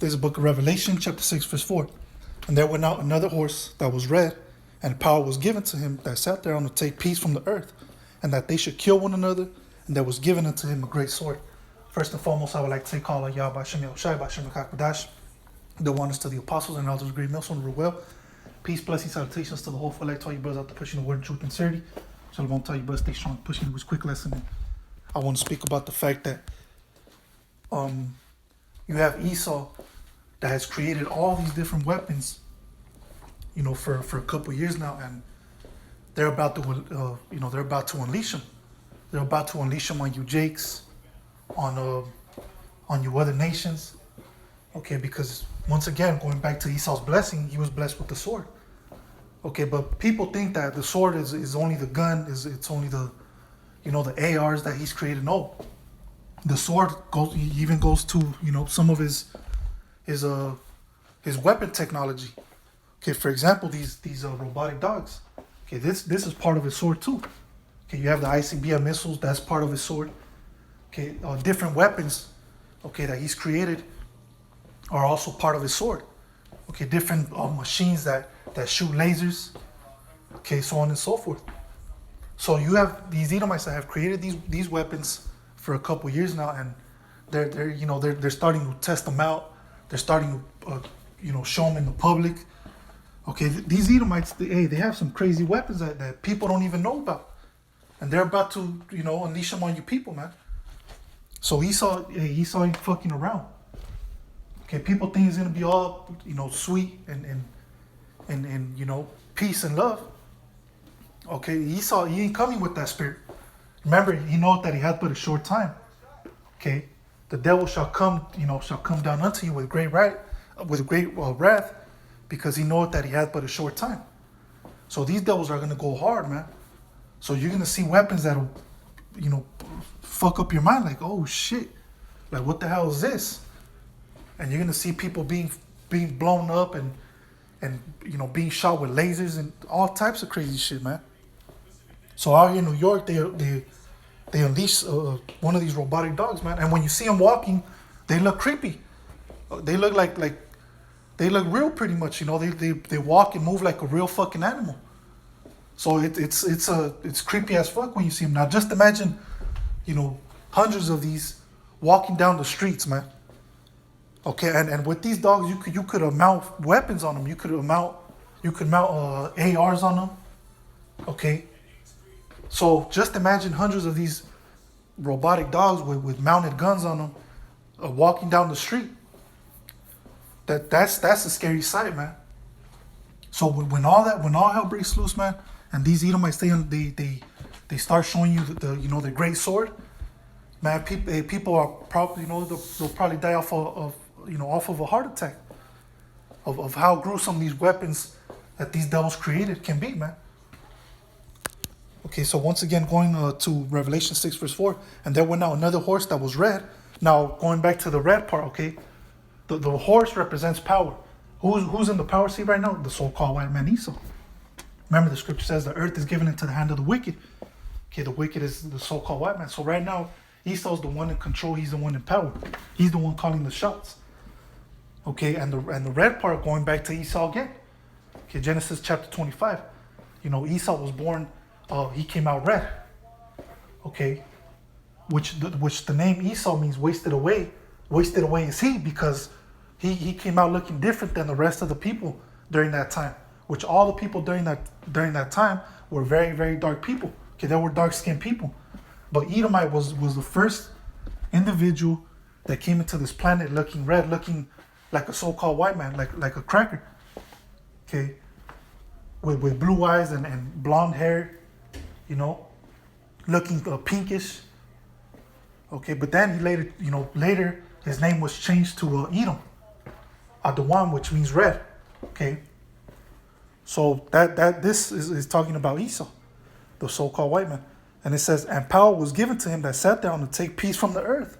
There's a book of Revelation, chapter 6, verse 4. And there went out another horse that was red, and power was given to him that sat thereon to take peace from the earth, and that they should kill one another, and there was given unto him a great sword. First and foremost, I would like to say, call Yah B'Shem Yahushai, B'Shem HaKadosh, the wonders to the apostles and elders of Great Millstone rule well. Peace, blessings, salutations to the whole elect, all you brothers out there pushing the word of truth and sincerity. Shalom, tell you brothers, stay strong, pushing it was quick lesson. And I want to speak about the fact that you have Esau that has created all these different weapons, for a couple of years now, and they're about to, they're about to unleash them. They're about to unleash them on you Jakes, on you other nations. Okay, because once again, going back to Esau's blessing, he was blessed with the sword. Okay, but people think that the sword is only the gun, it's only the, the ARs that he's created. No, the sword even goes to, some of his weapon technology. Okay, for example, these robotic dogs. Okay, this is part of his sword too. Okay, you have the ICBM missiles, that's part of his sword. Okay, different weapons, okay, that he's created are also part of his sword. Okay, different machines that shoot lasers. Okay, so on and so forth. So you have these Edomites that have created these weapons for a couple years now, and they're starting to test them out. They're starting to show them in the public. Okay, these Edomites, they have some crazy weapons that people don't even know about, and they're about to unleash them on you people, man. So Esau ain't fucking around. Okay, people think it's gonna be all sweet and peace and love. Okay, Esau, he ain't coming with that spirit. Remember, he knows that he hath but a short time. Okay, the devil shall come down unto you with great wrath, because he knoweth that he hath but a short time. So these devils are gonna go hard, man. So you're gonna see weapons that'll, fuck up your mind, like, oh shit, like what the hell is this? And you're gonna see people being blown up and being shot with lasers and all types of crazy shit, man. So out here in New York, they unleash one of these robotic dogs, man. And when you see them walking, they look creepy. They look like they look real, pretty much. They walk and move like a real fucking animal. So it's creepy as fuck when you see them. Now just imagine, hundreds of these walking down the streets, man. Okay, and with these dogs, you could mount weapons on them. You could mount ARs on them. Okay, so just imagine hundreds of these robotic dogs with mounted guns on them, walking down the street. That's a scary sight, man. So when all hell breaks loose, man, and these Edomites they start showing you the great sword, man. People are probably they'll probably die off of a heart attack of how gruesome these weapons that these devils created can be, man. Okay, so once again, going to Revelation 6 verse 4, and there went out another horse that was red. Now going back to the red part, okay, the horse represents power. Who's in the power seat right now? The so-called white man Esau. Remember, the scripture says the earth is given into the hand of the wicked. Okay, the wicked is the so-called white man. So right now, Esau's the one in control. He's the one in power. He's the one calling the shots. Okay, and the red part, going back to Esau again. Okay, Genesis chapter 25. Esau was born. He came out red. Okay, which the name Esau means wasted away. Wasted away is he, because he came out looking different than the rest of the people during that time. Which all the people during that time were very, very dark people. Okay, they were dark-skinned people. But Edomite was the first individual that came into this planet looking red, looking like a so-called white man, like a cracker. Okay, with blue eyes and blonde hair, looking pinkish. Okay, but then he later his name was changed to Edom, Adawan, which means red. Okay, so this is talking about Esau, the so-called white man. And it says, and power was given to him that sat down to take peace from the earth.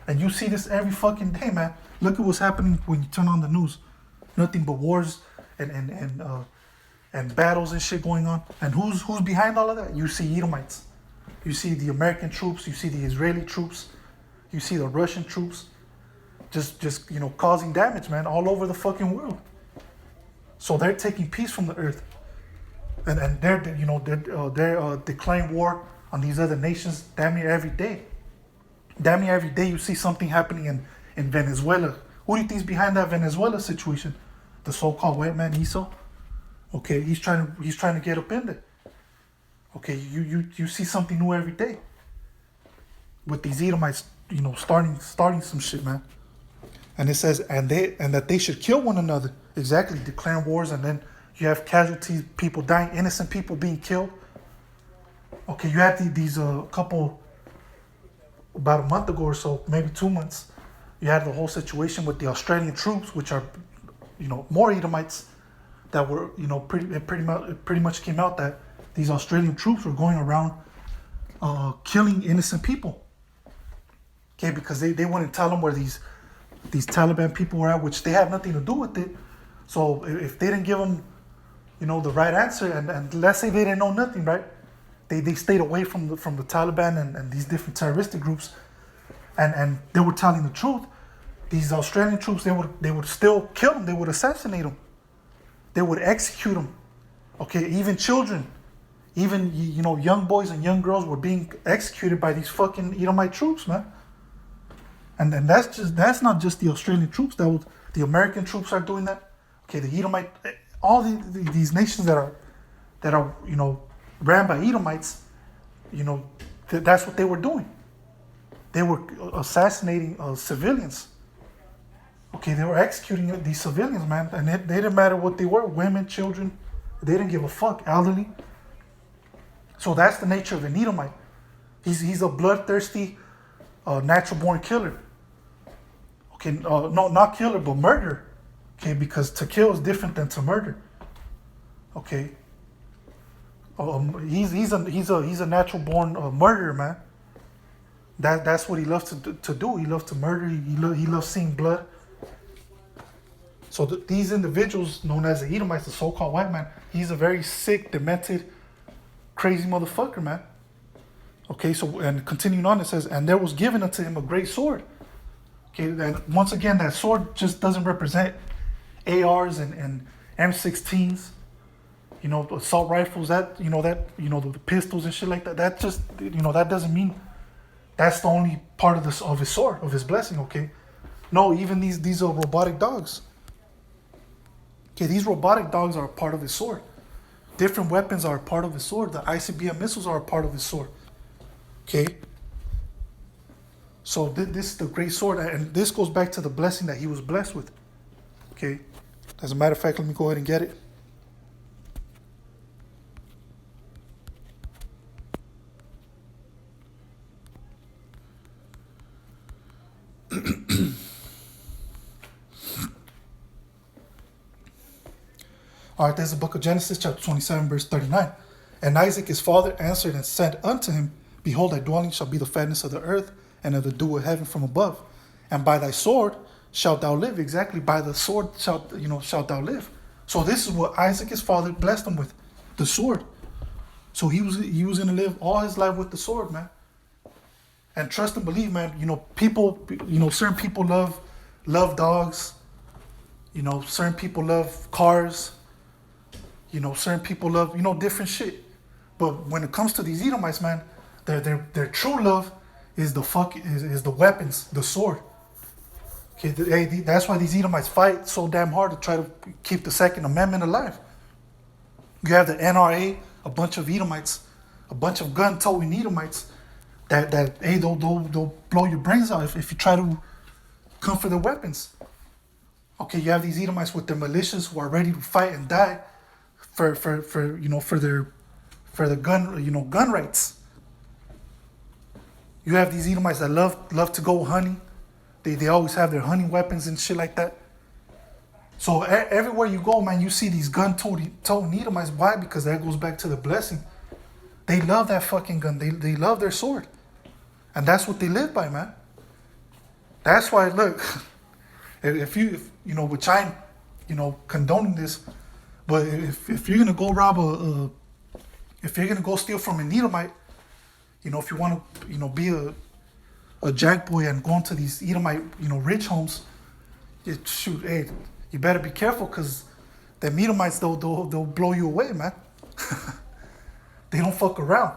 And you see this every fucking day, man. Look at what's happening when you turn on the news. Nothing but wars and battles and shit going on. And who's behind all of that? You see Edomites. You see the American troops. You see the Israeli troops. You see the Russian troops. just causing damage, man, all over the fucking world. So they're taking peace from the earth, and they're declaring war on these other nations damn near every day. Damn near every day you see something happening in Venezuela. Who do you think's behind that Venezuela situation? The so-called white man Esau. Okay, he's trying to get up in there. Okay, you see something new every day with these Edomites, starting some shit, man. And it says, and that they should kill one another. Exactly, declaring wars, and then you have casualties, people dying, innocent people being killed. Okay, you had these couple, about a month ago or so, maybe 2 months, you had the whole situation with the Australian troops, which are, more Edomites that were, pretty much came out that these Australian troops were going around killing innocent people. Okay, because they wouldn't tell them where these Taliban people were at, which they had nothing to do with it. So if they didn't give them, the right answer, and let's say they didn't know nothing, right? They stayed away from the Taliban and these different terroristic groups, and they were telling the truth. These Australian troops, they would still kill them. They would assassinate them. They would execute them. Okay, even children, even young boys and young girls were being executed by these fucking Edomite troops, man. And that's not just the Australian troops. The American troops are doing that. Okay, the Edomite, all these nations that are ran by Edomites, that's what they were doing. They were assassinating civilians. Okay, they were executing these civilians, man, and they didn't matter what they were, women, children, they didn't give a fuck, elderly. So that's the nature of an Edomite. He's a bloodthirsty, natural-born killer. Okay, no, not killer, but murderer. Okay, because to kill is different than to murder. Okay. He's a natural-born murderer, man. That's what he loves to do. He loves to murder. He loves seeing blood. So these individuals, known as the Edomites, the so-called white man, he's a very sick, demented, crazy motherfucker, man. Okay, so, and continuing on, it says, and there was given unto him a great sword. Okay, and once again, that sword just doesn't represent ARs and M16s, assault rifles, the pistols and shit like that. That just, that doesn't mean that's the only part of his sword, of his blessing, okay? No, even these are robotic dogs. Okay, these robotic dogs are a part of his sword. Different weapons are a part of his sword. The ICBM missiles are a part of his sword. Okay? So this is the great sword, and this goes back to the blessing that he was blessed with. Okay? As a matter of fact, let me go ahead and get it. All right, there's the book of Genesis, chapter 27, verse 39. And Isaac his father answered and said unto him, Behold, thy dwelling shall be the fatness of the earth, and of the dew of heaven from above. And by thy sword shalt thou live. Exactly, by the sword shalt thou live. So this is what Isaac his father blessed him with, the sword. So he was going to live all his life with the sword, man. And trust and believe, man, people, certain people love dogs. Certain people love cars. Certain people love, different shit. But when it comes to these Edomites, man, their true love is the weapons, the sword. Okay, that's why these Edomites fight so damn hard to try to keep the Second Amendment alive. You have the NRA, a bunch of Edomites, a bunch of gun-toting Edomites that they'll blow your brains out if you try to come for their weapons. Okay, you have these Edomites with their militias who are ready to fight and die for their gun rights. You have these Edomites that love to go hunting. They always have their hunting weapons and shit like that. So everywhere you go, man, you see these gun-toting Edomites. Why? Because that goes back to the blessing. They love that fucking gun. They love their sword. And that's what they live by, man. That's why, look, which I'm, condoning this, but if you're going to go rob if you're going to go steal from an Edomite, if you want to, be a jack boy and going to these Edomite, rich homes, shoot, hey, you better be careful because them Edomites, they'll blow you away, man. They don't fuck around.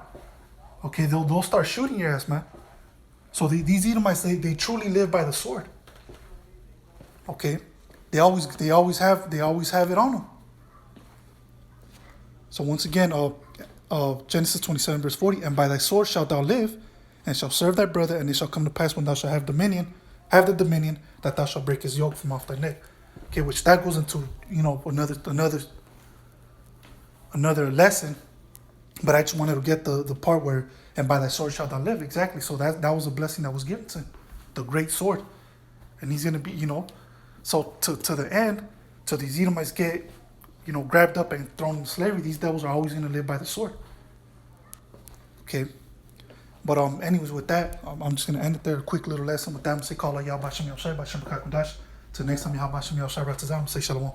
Okay, they'll start shooting your ass, man. So these Edomites, they truly live by the sword. Okay, they always have it on them. So once again, Genesis 27 verse 40, and by thy sword shalt thou live, and shalt serve thy brother, and it shall come to pass when thou shalt have the dominion, that thou shalt break his yoke from off thy neck. Okay, which that goes into another lesson, but I just wanted to get the part where, and by thy sword shalt thou live. Exactly. So that was a blessing that was given to him, the great sword, and he's gonna be, so to the end, till these Edomites get, grabbed up and thrown in slavery, these devils are always gonna live by the sword. Okay. But anyways, with that, I'm just gonna end it there. A quick little lesson with that. I'm gonna say, call out Yahweh Bashem Yahshua, Bashem Kakundash. Till next time, Yahweh Bashem Yahshua, say shalom.